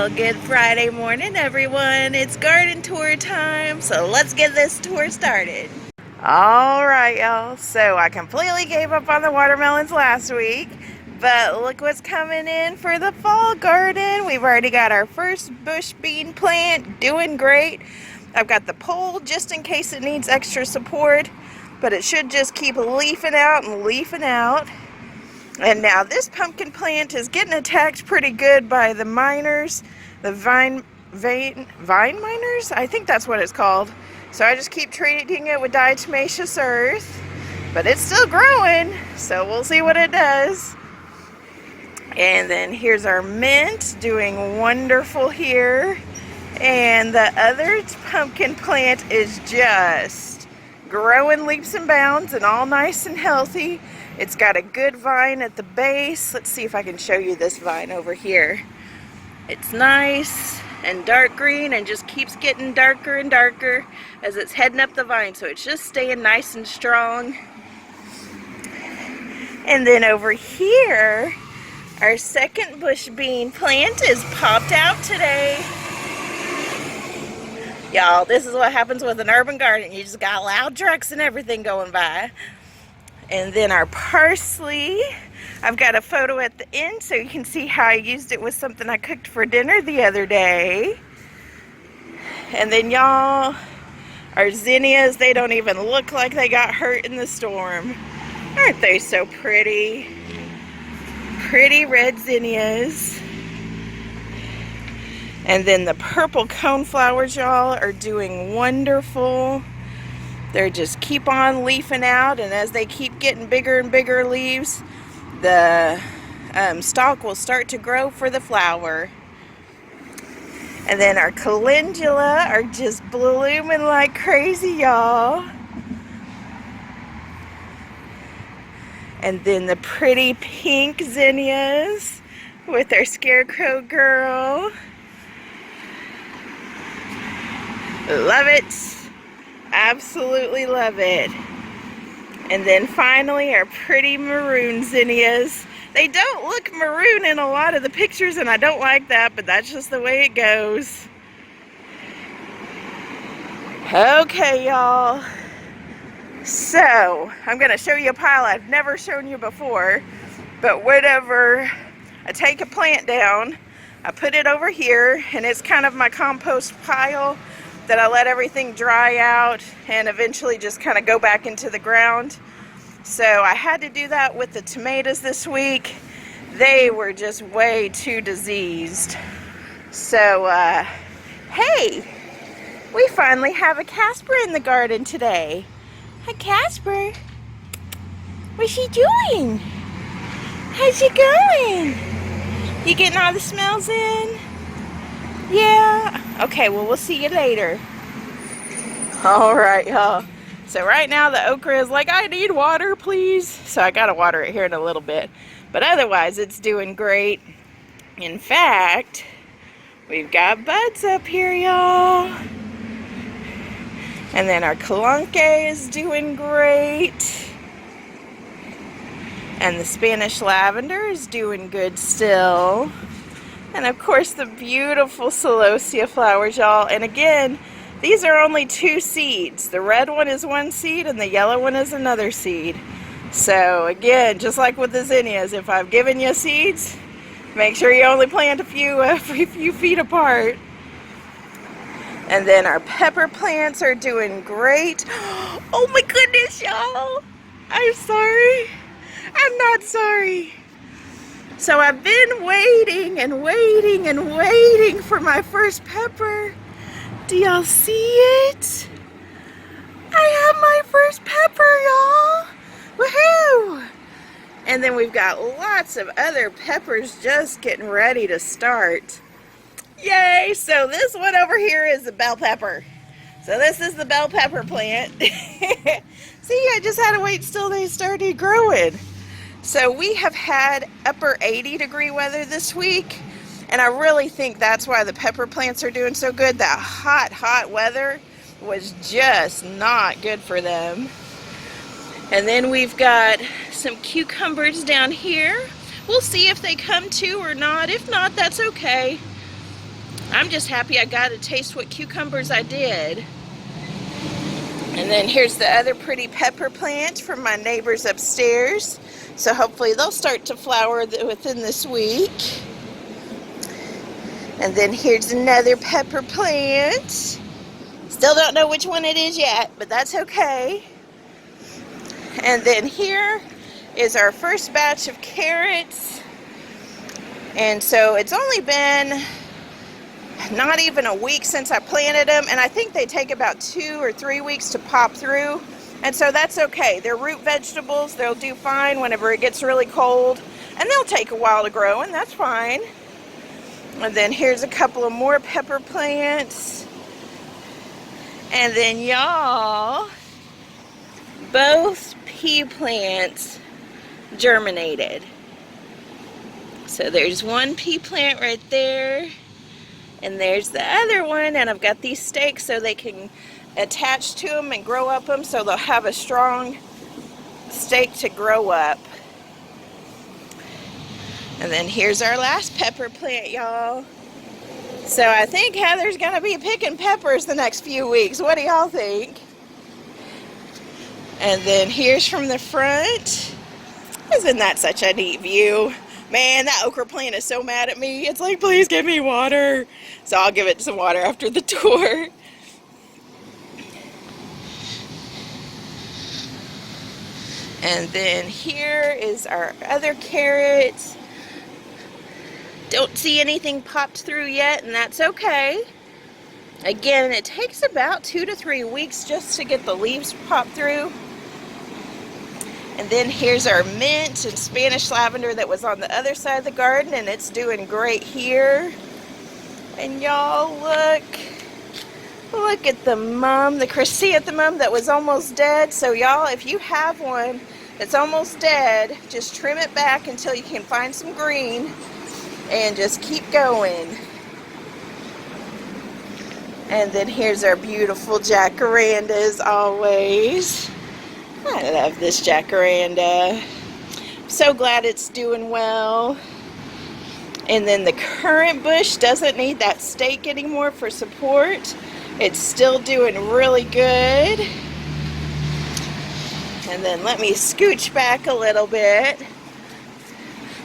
Well, good Friday morning, everyone. It's garden tour time, so let's get this tour started. All right, y'all. So I completely gave up on the watermelons last week, but look what's coming in for the fall garden. We've already got our first bush bean plant doing great. I've got the pole just in case it needs extra support, but it should just keep leafing out and leafing out. And now this pumpkin plant is getting attacked pretty good by the miners, the vine miners? I think that's what it's called. So I just keep treating it with diatomaceous earth, but it's still growing, so we'll see what it does. And then here's our mint doing wonderful here. And the other pumpkin plant is just growing leaps and bounds and all nice and healthy. It's got a good vine at the base. Let's see if I can show you this vine over here. It's nice and dark green and just keeps getting darker and darker as it's heading up the vine. So it's just staying nice and strong. And then over here, our second bush bean plant is popped out today. Y'all, this is what happens with an urban garden. You just got loud trucks and everything going by. And then our parsley, I've got a photo at the end so you can see how I used it with something I cooked for dinner the other day. And then y'all, our zinnias, they don't even look like they got hurt in the storm. Aren't they so pretty? Pretty red zinnias. And then the purple coneflowers, y'all, are doing wonderful. They just keep on leafing out, and as they keep getting bigger and bigger leaves, the stalk will start to grow for the flower. And then our calendula are just blooming like crazy, y'all. And then the pretty pink zinnias with our scarecrow girl. Love it. Absolutely love it. And then finally our pretty maroon zinnias. They don't look maroon in a lot of the pictures, and I don't like that, but that's just the way it goes. Okay, y'all. So I'm going to show you a pile I've never shown you before, but whenever I take a plant down, I put it over here, and it's kind of my compost pile that I let everything dry out and eventually just kind of go back into the ground. So I had to do that with the tomatoes this week. They were just way too diseased. So, hey, we finally have a Casper in the garden today. Hi, Casper. What's she doing? How's she going? You getting all the smells in? Yeah. Okay, well, we'll see you later. All right, y'all. So right now the okra is like, I need water, please. So I gotta water it here in a little bit. But otherwise, it's doing great. In fact, we've got buds up here, y'all. And then our calunque is doing great. And the Spanish lavender is doing good still. And of course the beautiful celosia flowers, y'all. And again, these are only 2 seeds. The red one is 1 seed and the yellow one is another seed. So again, just like with the zinnias, if I've given you seeds, make sure you only plant a few every few feet apart. And then our pepper plants are doing great. Oh my goodness, y'all. I'm sorry. I'm not sorry. So I've been waiting and waiting and waiting for my first pepper. Do y'all see it? I have my first pepper, y'all. Woohoo! And then we've got lots of other peppers just getting ready to start. Yay! So this one over here is the bell pepper. So this is the bell pepper plant. See, I just had to wait till they started growing. So we have had upper 80-degree weather this week, and I really think that's why the pepper plants are doing so good. That hot weather was just not good for them. And then we've got some cucumbers down here. We'll see if they come to or not. If not, that's okay. I'm just happy I got to taste what cucumbers I did. And then here's the other pretty pepper plant from my neighbors upstairs. So hopefully they'll start to flower within this week. And then here's another pepper plant. Still don't know which one it is yet, but that's okay. And then here is our first batch of carrots. And so it's only been not even a week since I planted them, and I think they take about 2 or 3 weeks to pop through. And so that's okay. They're root vegetables. They'll do fine whenever it gets really cold, and they'll take a while to grow, and that's fine. And then here's a couple of more pepper plants. And then y'all, both pea plants germinated. So there's one pea plant right there, and there's the other one, and I've got these stakes so they can attach to them and grow up them, so they'll have a strong stake to grow up. And then here's our last pepper plant, y'all. So I think Heather's gonna be picking peppers the next few weeks. What do y'all think? And then here's from the front. Isn't that such a neat view? Man, that okra plant is so mad at me. It's like, please give me water. So I'll give it some water after the tour. And then here is our other carrots. Don't see anything popped through yet, and that's okay. Again, it takes about 2 to 3 weeks just to get the leaves popped through. And then here's our mint and Spanish lavender that was on the other side of the garden, and it's doing great here. And y'all look at the mum, the chrysanthemum that was almost dead. So y'all, if you have one that's almost dead, just trim it back until you can find some green and just keep going. And then here's our beautiful jacaranda as always. I love this jacaranda. I'm so glad it's doing well. And then the currant bush doesn't need that stake anymore for support. It's still doing really good. And then let me scooch back a little bit.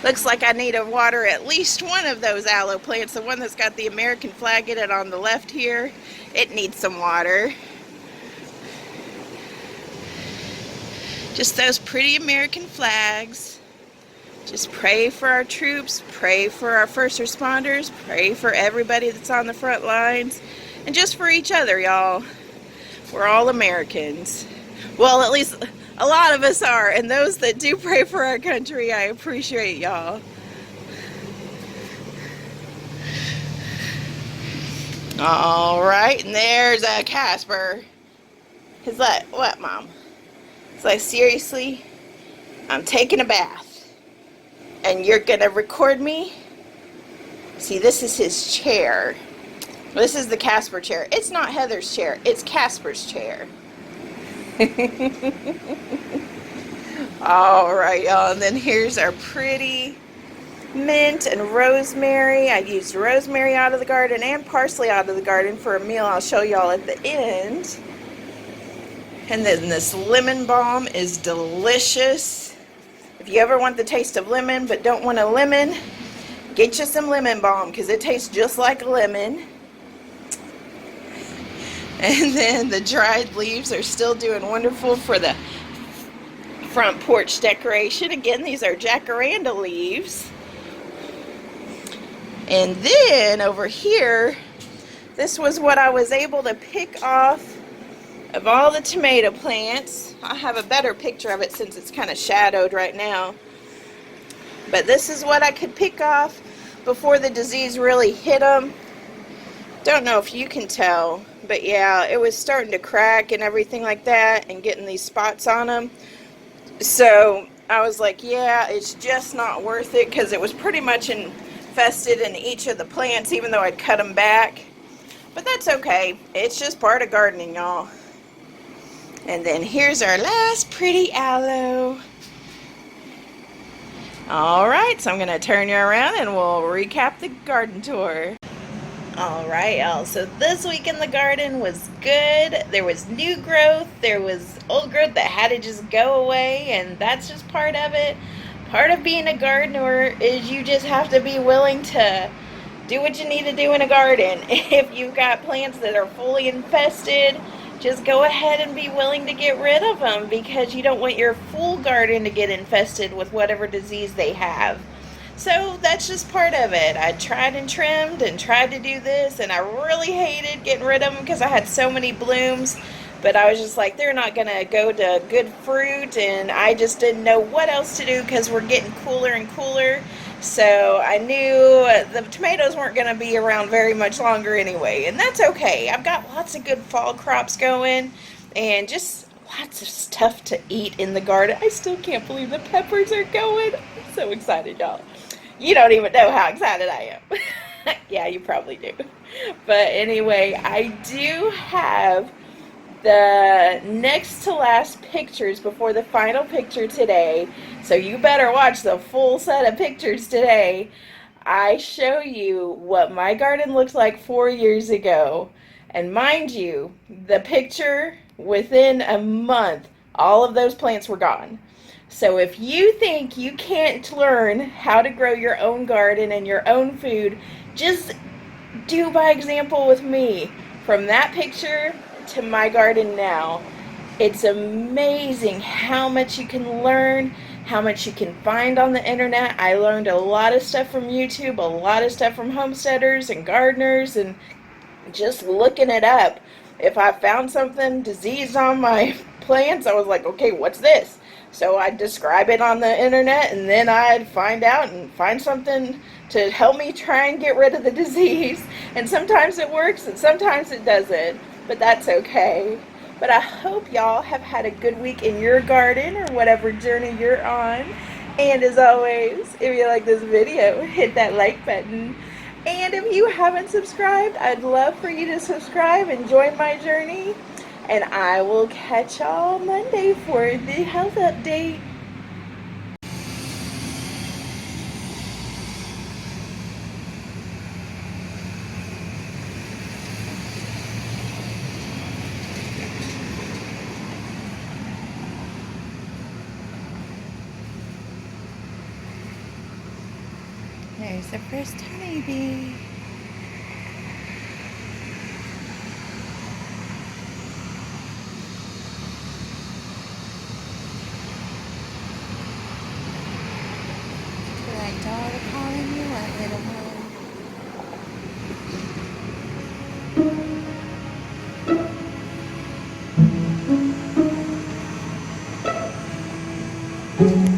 Looks like I need to water at least one of those aloe plants. The one that's got the American flag in it on the left here. It needs some water. Just those pretty American flags. Just pray for our troops, pray for our first responders, pray for everybody that's on the front lines, and just for each other, y'all. We're all Americans. Well, at least a lot of us are, and those that do pray for our country, I appreciate y'all. All right, and there's a Casper. He's like, what, Mom? It's like, seriously? I'm taking a bath, and you're gonna record me? See, this is his chair. This is the Casper chair. It's not Heather's chair, it's Casper's chair. Alright, y'all, and then here's our pretty mint and rosemary. I used rosemary out of the garden and parsley out of the garden for a meal I'll show y'all at the end. And then this lemon balm is delicious. If you ever want the taste of lemon but don't want a lemon, get you some lemon balm because it tastes just like a lemon. And then the dried leaves are still doing wonderful for the front porch decoration. Again, these are jacaranda leaves. And then over here, this was what I was able to pick off of all the tomato plants. I have a better picture of it since it's kind of shadowed right now. But this is what I could pick off before the disease really hit them. Don't know if you can tell, but yeah, it was starting to crack and everything like that and getting these spots on them. So I was like, yeah, it's just not worth it because it was pretty much infested in each of the plants, even though I'd cut them back. But that's okay. It's just part of gardening, y'all. And then here's our last pretty aloe. Alright, so I'm going to turn you around and we'll recap the garden tour. All right, y'all. So this week in the garden was good. There was new growth, there was old growth that had to just go away, and that's just part of it. Part of being a gardener is you just have to be willing to do what you need to do in a garden. If you've got plants that are fully infested, just go ahead and be willing to get rid of them because you don't want your full garden to get infested with whatever disease they have. So that's just part of it. I tried and trimmed and tried to do this, and I really hated getting rid of them because I had so many blooms. But I was just like, they're not going to go to good fruit, and I just didn't know what else to do because we're getting cooler and cooler. So I knew the tomatoes weren't going to be around very much longer anyway, and that's okay. I've got lots of good fall crops going, and just lots of stuff to eat in the garden. I still can't believe the peppers are going. I'm so excited, y'all. You don't even know how excited I am. Yeah, you probably do. But anyway, I do have the next to last pictures before the final picture today. So you better watch the full set of pictures today. I show you what my garden looked like 4 years ago. And mind you, the picture within a month, all of those plants were gone. So if you think you can't learn how to grow your own garden and your own food, just do by example with me. From that picture to my garden now, it's amazing how much you can learn, how much you can find on the internet. I learned a lot of stuff from YouTube, a lot of stuff from homesteaders and gardeners, and just looking it up. If I found something diseased on my plants, I was like, okay, what's this? So I'd describe it on the internet, and then I'd find out and find something to help me try and get rid of the disease. And sometimes it works and sometimes it doesn't, but that's okay. But I hope y'all have had a good week in your garden or whatever journey you're on. And as always, if you like this video, hit that like button. And if you haven't subscribed, I'd love for you to subscribe and join my journey. And I will catch y'all Monday for the health update. There's the first honeybee. Collect all the pollen you want, little one.